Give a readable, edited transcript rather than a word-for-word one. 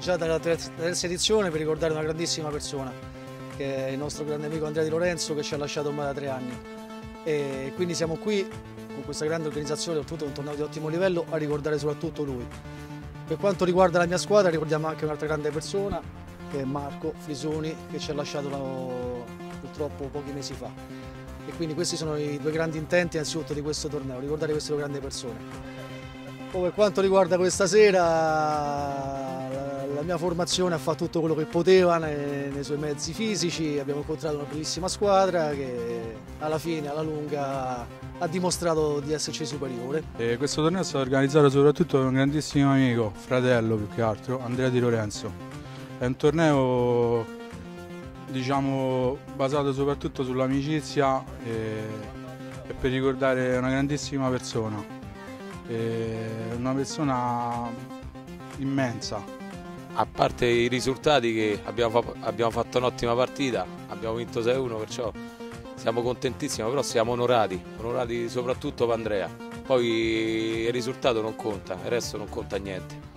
già dalla terza edizione per ricordare una grandissima persona, che è il nostro grande amico Andrea Di Lorenzo, che ci ha lasciato ormai da 3 anni. E quindi siamo qui con questa grande organizzazione, soprattutto un torneo di ottimo livello, a ricordare soprattutto lui. Per quanto riguarda la mia squadra ricordiamo anche un'altra grande persona, che è Marco Frisoni, che ci ha lasciato purtroppo pochi mesi fa. E quindi questi sono i 2 grandi intenti innanzitutto di questo torneo, ricordare queste 2 grandi persone. Poi per quanto riguarda questa sera, la mia formazione ha fatto tutto quello che poteva nei suoi mezzi fisici, abbiamo incontrato una bellissima squadra che alla fine, alla lunga, ha dimostrato di esserci superiore. Questo torneo è stato organizzato soprattutto da un grandissimo amico, fratello più che altro, Andrea Di Lorenzo. È un torneo, diciamo, basato soprattutto sull'amicizia e per ricordare una grandissima persona. Una persona immensa. A parte i risultati che abbiamo fatto un'ottima partita, abbiamo vinto 6-1, perciò siamo contentissimi, però siamo onorati soprattutto per Andrea. Poi il risultato non conta, il resto non conta niente.